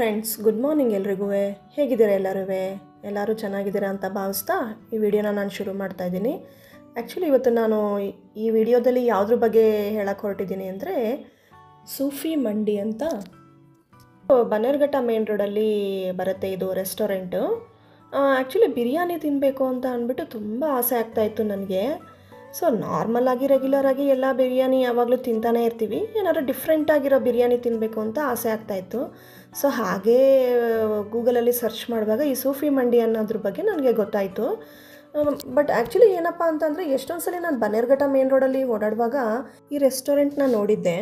Friends, good morning ಎಲ್ರಿಗೂ. ಹೇಗಿದ್ದೀರಾ ಎಲ್ಲರೂ ಚೆನ್ನಾಗಿದ್ದೀರಾ ಅಂತ ಭಾವಿಸ್ತಾ ಈ ವಿಡಿಯೋನ ನಾನು ಶುರು ಮಾಡ್ತಾ ಇದ್ದೀನಿ. ಆ್ಯಕ್ಚುಲಿ ಇವತ್ತು ನಾನು ಈ ವಿಡಿಯೋದಲ್ಲಿ ಯಾವುದ್ರ ಬಗ್ಗೆ ಹೇಳಕ್ಕೆ ಹೊರಟಿದ್ದೀನಿ ಅಂದರೆ ಸೂಫಿ ಮಂಡಿ ಅಂತ ಬನ್ನೇರುಘಟ್ಟ ಮೇನ್ ರೋಡಲ್ಲಿ ಬರುತ್ತೆ. ಇದು ರೆಸ್ಟೋರೆಂಟು. ಆ್ಯಕ್ಚುಲಿ ಬಿರಿಯಾನಿ ತಿನ್ನಬೇಕು ಅಂತ ಅಂದ್ಬಿಟ್ಟು ತುಂಬ ಆಸೆ ಆಗ್ತಾಯಿತ್ತು ನನಗೆ. ಸೊ ನಾರ್ಮಲಾಗಿ ರೆಗ್ಯುಲರಾಗಿ ಎಲ್ಲ ಬಿರಿಯಾನಿ ಯಾವಾಗಲೂ ತಿಂತಾನೇ ಇರ್ತೀವಿ. ಏನಾದ್ರು ಡಿಫ್ರೆಂಟಾಗಿರೋ ಬಿರಿಯಾನಿ ತಿನ್ನಬೇಕು ಅಂತ ಆಸೆ ಆಗ್ತಾಯಿತ್ತು. ಸೊ ಹಾಗೇ ಗೂಗಲಲ್ಲಿ ಸರ್ಚ್ ಮಾಡುವಾಗ ಈ ಸೂಫಿ ಮಂಡಿ ಅನ್ನೋದ್ರ ಬಗ್ಗೆ ನನಗೆ ಗೊತ್ತಾಯಿತು. ಬಟ್ ಆ್ಯಕ್ಚುಲಿ ಏನಪ್ಪ ಅಂತಂದರೆ ಎಷ್ಟೊಂದು ಸಲ ನಾನು ಬನ್ನೇರುಘಟ್ಟ ಮೇನ್ ರೋಡಲ್ಲಿ ಓಡಾಡುವಾಗ ಈ ರೆಸ್ಟೋರೆಂಟ್ನ ನೋಡಿದ್ದೆ.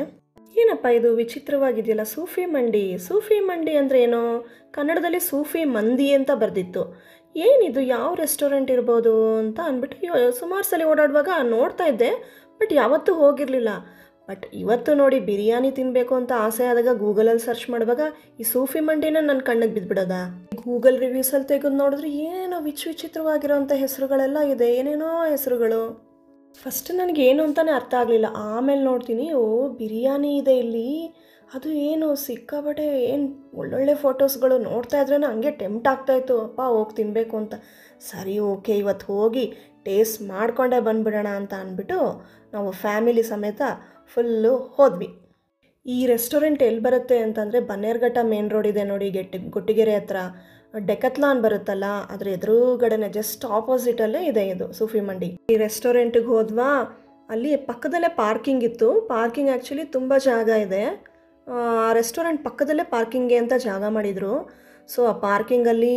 ಏನಪ್ಪ ಇದು ವಿಚಿತ್ರವಾಗಿದೆಯಲ್ಲ, ಸೂಫಿ ಮಂಡಿ ಅಂದರೆ ಏನೋ ಕನ್ನಡದಲ್ಲಿ ಸೂಫಿ ಮಂದಿ ಅಂತ ಬರೆದಿತ್ತು. ಏನಿದು, ಯಾವ ರೆಸ್ಟೋರೆಂಟ್ ಇರ್ಬೋದು ಅಂತ ಅಂದ್ಬಿಟ್ಟು ಸುಮಾರು ಸಲ ಓಡಾಡುವಾಗ ನೋಡ್ತಾ ಇದ್ದೆ, ಬಟ್ ಯಾವತ್ತೂ ಹೋಗಿರಲಿಲ್ಲ. ಬಟ್ ಇವತ್ತು ನೋಡಿ ಬಿರಿಯಾನಿ ತಿನ್ನಬೇಕು ಅಂತ ಆಸೆ ಆದಾಗ ಗೂಗಲಲ್ಲಿ ಸರ್ಚ್ ಮಾಡುವಾಗ ಈ ಸೂಫಿ ಮಂಡಿನ ನನ್ನ ಕಣ್ಣಿಗೆ ಬಿದ್ದುಬಿಡೋದ. ಗೂಗಲ್ ರಿವ್ಯೂಸಲ್ಲಿ ತೆಗೆದು ನೋಡಿದ್ರೆ ಏನೇನೋ ವಿಚಿತ್ರವಾಗಿರೋಂಥ ಹೆಸರುಗಳೆಲ್ಲ ಇದೆ, ಏನೇನೋ ಹೆಸರುಗಳು. ಫಸ್ಟ್ ನನಗೆ ಏನು ಅಂತಲೇ ಅರ್ಥ ಆಗಲಿಲ್ಲ. ಆಮೇಲೆ ನೋಡ್ತೀನಿ, ಬಿರಿಯಾನಿ ಇದೆ ಇಲ್ಲಿ, ಅದು ಏನು ಸಿಕ್ಕಾಬಟ್ಟೆ ಏನು ಒಳ್ಳೊಳ್ಳೆ ಫೋಟೋಸ್ಗಳು ನೋಡ್ತಾ ಇದ್ರೇ ಹಂಗೆ ಟೆಂಪ್ಟ್ ಆಗ್ತಾಯಿತ್ತು, ಅಪ್ಪ ಹೋಗಿ ತಿನ್ನಬೇಕು ಅಂತ. ಸರಿ, ಓಕೆ, ಇವತ್ತು ಹೋಗಿ ಟೇಸ್ಟ್ ಮಾಡಿಕೊಂಡೇ ಬಂದುಬಿಡೋಣ ಅಂತ ಅಂದ್ಬಿಟ್ಟು ನಾವು ಫ್ಯಾಮಿಲಿ ಸಮೇತ ಫುಲ್ಲು ಹೋದ್ವಿ. ಈ ರೆಸ್ಟೋರೆಂಟ್ ಎಲ್ಲಿ ಬರುತ್ತೆ ಅಂತಂದರೆ ಬನ್ನೇರುಘಟ್ಟ ಮೇನ್ ರೋಡ್ ಇದೆ ನೋಡಿ, ಗೊಟ್ಟಿಗೆರೆ ಹತ್ರ ಡೆಕತ್ಲಾನ್ ಬರುತ್ತಲ್ಲ, ಅದ್ರ ಎದುರುಗಡೆನೆ ಜಸ್ಟ್ ಆಪೋಸಿಟಲ್ಲೇ ಇದೆ ಇದು ಸೂಫಿ ಮಂಡಿ. ಈ ರೆಸ್ಟೋರೆಂಟಿಗೆ ಹೋದ್ವಾ, ಅಲ್ಲಿ ಪಕ್ಕದಲ್ಲೇ ಪಾರ್ಕಿಂಗ್ ಇತ್ತು. ಪಾರ್ಕಿಂಗ್ ಆ್ಯಕ್ಚುಲಿ ತುಂಬ ಜಾಗ ಇದೆ. ಆ ರೆಸ್ಟೋರೆಂಟ್ ಪಕ್ಕದಲ್ಲೇ ಪಾರ್ಕಿಂಗ್ಗೆ ಅಂತ ಜಾಗ ಮಾಡಿದರು. ಸೊ ಆ ಪಾರ್ಕಿಂಗಲ್ಲಿ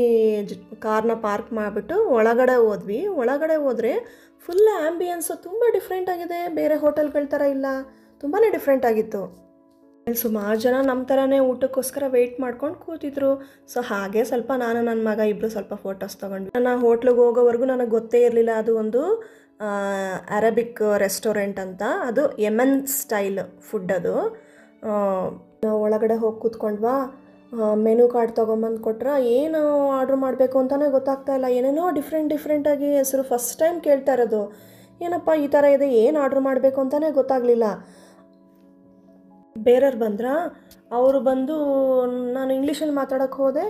ಕಾರ್ನ ಪಾರ್ಕ್ ಮಾಡಿಬಿಟ್ಟು ಒಳಗಡೆ ಹೋದ್ವಿ. ಒಳಗಡೆ ಹೋದರೆ ಫುಲ್ ಆ್ಯಂಬಿಯನ್ಸು ತುಂಬ ಡಿಫ್ರೆಂಟ್ ಆಗಿದೆ, ಬೇರೆ ಹೋಟೆಲ್ಗಳ ಥರ ಇಲ್ಲ, ತುಂಬಾ ಡಿಫ್ರೆಂಟ್ ಆಗಿತ್ತು. ಅಲ್ಲಿ ಸುಮಾರು ಜನ ನಮ್ಮ ಥರನೇ ಊಟಕ್ಕೋಸ್ಕರ ವೆಯ್ಟ್ ಮಾಡ್ಕೊಂಡು ಕೂತಿದ್ರು. ಸೊ ಹಾಗೆ ಸ್ವಲ್ಪ ನಾನು ನನ್ನ ಮಗ ಇಬ್ಬರು ಸ್ವಲ್ಪ ಫೋಟೋಸ್ ತೊಗೊಂಡ್ವಿ. ನಾನು ಹೋಟ್ಲಿಗೆ ಹೋಗೋವರೆಗೂ ನನಗೆ ಗೊತ್ತೇ ಇರಲಿಲ್ಲ ಅದು ಒಂದು ಅರಬಿಕ್ ರೆಸ್ಟೋರೆಂಟ್ ಅಂತ. ಅದು ಯೆಮೆನ್ ಸ್ಟೈಲ್ ಫುಡ್ ಅದು. ನಾವು ಒಳಗಡೆ ಹೋಗಿ ಕೂತ್ಕೊಂಡ್ವಾ, ಮೆನು ಕಾರ್ಡ್ ತೊಗೊಂಬಂದು ಕೊಟ್ರೆ ಏನು ಆರ್ಡ್ರ್ ಮಾಡಬೇಕು ಅಂತಲೇ ಗೊತ್ತಾಗ್ತಾ ಇಲ್ಲ. ಏನೇನೋ ಡಿಫ್ರೆಂಟಾಗಿ ಹೆಸರು ಫಸ್ಟ್ ಟೈಮ್ ಕೇಳ್ತಾ ಇರೋದು. ಏನಪ್ಪ ಈ ಥರ ಇದೆ, ಏನು ಆರ್ಡ್ರ್ ಮಾಡಬೇಕು ಅಂತಲೇ ಗೊತ್ತಾಗಲಿಲ್ಲ. ಬೇರೆಯವ್ರು ಬಂದ್ರಾ, ಅವರು ಬಂದು ನಾನು ಇಂಗ್ಲೀಷಲ್ಲಿ ಮಾತಾಡೋಕ್ಕೆ ಹೋದೆ.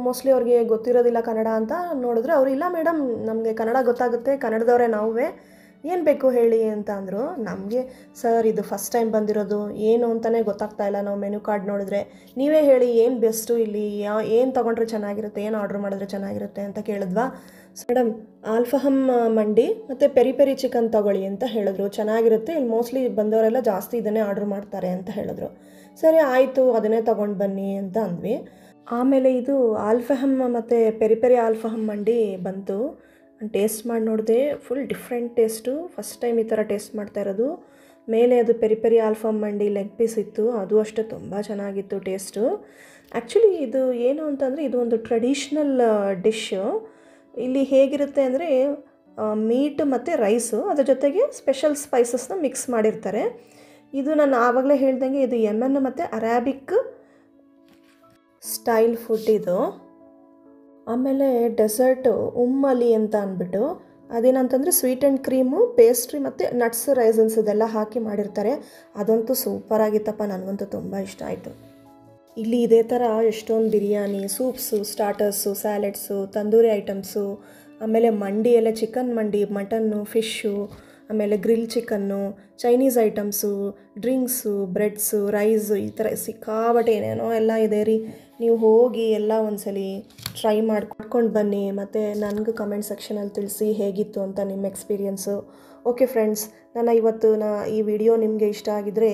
ಮೋಸ್ಟ್ಲಿ ಅವ್ರಿಗೆ ಗೊತ್ತಿರೋದಿಲ್ಲ ಕನ್ನಡ ಅಂತ ನೋಡಿದ್ರೆ, ಅವರು ಇಲ್ಲ ಮೇಡಮ್ ನಮಗೆ ಕನ್ನಡ ಗೊತ್ತಾಗುತ್ತೆ, ಕನ್ನಡದವರೇ ನಾವೇ, ಏನು ಬೇಕು ಹೇಳಿ ಅಂತ ಅಂದರು. ನಮಗೆ ಸರ್ ಇದು ಫಸ್ಟ್ ಟೈಮ್ ಬಂದಿರೋದು, ಏನು ಅಂತಲೇ ಗೊತ್ತಾಗ್ತಾ ಇಲ್ಲ, ನಾವು ಮೆನು ಕಾರ್ಡ್ ನೋಡಿದ್ರೆ, ನೀವೇ ಹೇಳಿ ಏನು ಬೆಸ್ಟು ಇಲ್ಲಿ, ಏನು ತೊಗೊಂಡ್ರೆ ಚೆನ್ನಾಗಿರುತ್ತೆ, ಏನು ಆರ್ಡ್ರ್ ಮಾಡಿದ್ರೆ ಚೆನ್ನಾಗಿರುತ್ತೆ ಅಂತ ಕೇಳಿದ್ವಾ. ಮೇಡಮ್ ಆಲ್ಫಹಮ್ ಮಂಡಿ ಮತ್ತು ಪೆರಿ ಚಿಕನ್ ತೊಗೊಳ್ಳಿ ಅಂತ ಹೇಳಿದ್ರು, ಚೆನ್ನಾಗಿರುತ್ತೆ, ಇಲ್ಲಿ ಮೋಸ್ಟ್ಲಿ ಬಂದವರೆಲ್ಲ ಜಾಸ್ತಿ ಇದನ್ನೇ ಆರ್ಡ್ರ್ ಮಾಡ್ತಾರೆ ಅಂತ ಹೇಳಿದ್ರು. ಸರಿ ಆಯಿತು, ಅದನ್ನೇ ತೊಗೊಂಡು ಬನ್ನಿ ಅಂತ ಅಂದ್ವಿ. ಆಮೇಲೆ ಇದು ಆಲ್ಫಹಮ್ ಮತ್ತು ಪೆರಿ ಆಲ್ಫಹಮ್ ಮಂಡಿ ಬಂತು. ಟೇಸ್ಟ್ ಮಾಡಿ ನೋಡಿದೆ, full different taste, first time ಈ ಥರ ಟೇಸ್ಟ್ ಮಾಡ್ತಾ ಇರೋದು. ಮೇಲೆ ಅದು ಪೆರಿ ಆಲ್ಫಹಮ್ ಮಂಡಿ ಲೆಗ್ ಪೀಸ್ ಇತ್ತು, ಅದು ಅಷ್ಟೇ ತುಂಬ ಚೆನ್ನಾಗಿತ್ತು ಟೇಸ್ಟು. ಆ್ಯಕ್ಚುಲಿ ಇದು ಏನು ಅಂತಂದರೆ ಇದು ಒಂದು ಟ್ರೆಡಿಷ್ನಲ್ ಡಿಶ್ಶು. ಇಲ್ಲಿ ಹೇಗಿರುತ್ತೆ ಅಂದರೆ ಮೀಟ್ ಮತ್ತು ರೈಸು, ಅದ್ರ ಜೊತೆಗೆ ಸ್ಪೆಷಲ್ ಸ್ಪೈಸಸ್ನ ಮಿಕ್ಸ್ ಮಾಡಿರ್ತಾರೆ. ಇದು ನಾನು ಆವಾಗಲೇ ಹೇಳ್ದಂಗೆ ಇದು ಯೆಮೆನ್ ಮತ್ತು ಅರಾಬಿಕ್ ಸ್ಟೈಲ್ ಫುಡ್ ಇದು. ಆಮೇಲೆ ಡೆಸರ್ಟು ಉಮ್ಮಲಿ ಅಂತ ಅಂದ್ಬಿಟ್ಟು, ಅದೇನಂತಂದರೆ ಸ್ವೀಟ್ ಆ್ಯಂಡ್ ಕ್ರೀಮು, ಪೇಸ್ಟ್ರಿ ಮತ್ತು ನಟ್ಸ್, ರೈಸನ್ಸ್ ಇದೆಲ್ಲ ಹಾಕಿ ಮಾಡಿರ್ತಾರೆ. ಅದಂತೂ ಸೂಪರಾಗಿತ್ತಪ್ಪ, ನನಗಂತೂ ತುಂಬ ಇಷ್ಟ ಆಯಿತು. ಇಲ್ಲಿ ಇದೇ ಥರ ಎಷ್ಟೊಂದು biryani, soups, starters, salads, tandoori items, ಆಮೇಲೆ ಮಂಡಿ ಎಲ್ಲ ಚಿಕನ್ ಮಂಡಿ, ಮಟನ್ನು, ಫಿಶ್ಶು, ಆಮೇಲೆ grill chicken, Chinese items, drinks, breads, rice, ಈ ಥರ ಸಿಕ್ಕಾಬಟ್ಟೆ ಏನೇನೋ ಎಲ್ಲ ಇದೆ ರೀ. ನೀವು ಹೋಗಿ ಎಲ್ಲ ಒಂದ್ಸಲಿ ಟ್ರೈ ಮಾಡ್ಕೊಂಡು ಬನ್ನಿ, ಮತ್ತು ನನಗೂ ಕಮೆಂಟ್ ಸೆಕ್ಷನಲ್ಲಿ ತಿಳಿಸಿ ಹೇಗಿತ್ತು ಅಂತ ನಿಮ್ಮ ಎಕ್ಸ್ಪೀರಿಯನ್ಸು. ಓಕೆ ಫ್ರೆಂಡ್ಸ್, ಈ ವಿಡಿಯೋ ನಿಮಗೆ ಇಷ್ಟ ಆಗಿದರೆ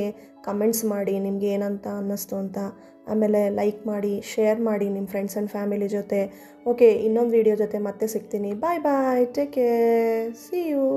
ಕಮೆಂಟ್ಸ್ ಮಾಡಿ ನಿಮಗೆ ಏನಂತ ಅನ್ನಿಸ್ತು ಅಂತ. ಆಮೇಲೆ ಲೈಕ್ ಮಾಡಿ, ಶೇರ್ ಮಾಡಿ ನಿಮ್ಮ ಫ್ರೆಂಡ್ಸ್ ಆ್ಯಂಡ್ ಫ್ಯಾಮಿಲಿ ಜೊತೆ. ಓಕೆ, ಇನ್ನೊಂದು ವಿಡಿಯೋ ಜೊತೆ ಮತ್ತೆ ಸಿಗ್ತೀನಿ. ಬಾಯ್, ಟೇಕ್ ಕೇರ್, ಸಿ ಯು.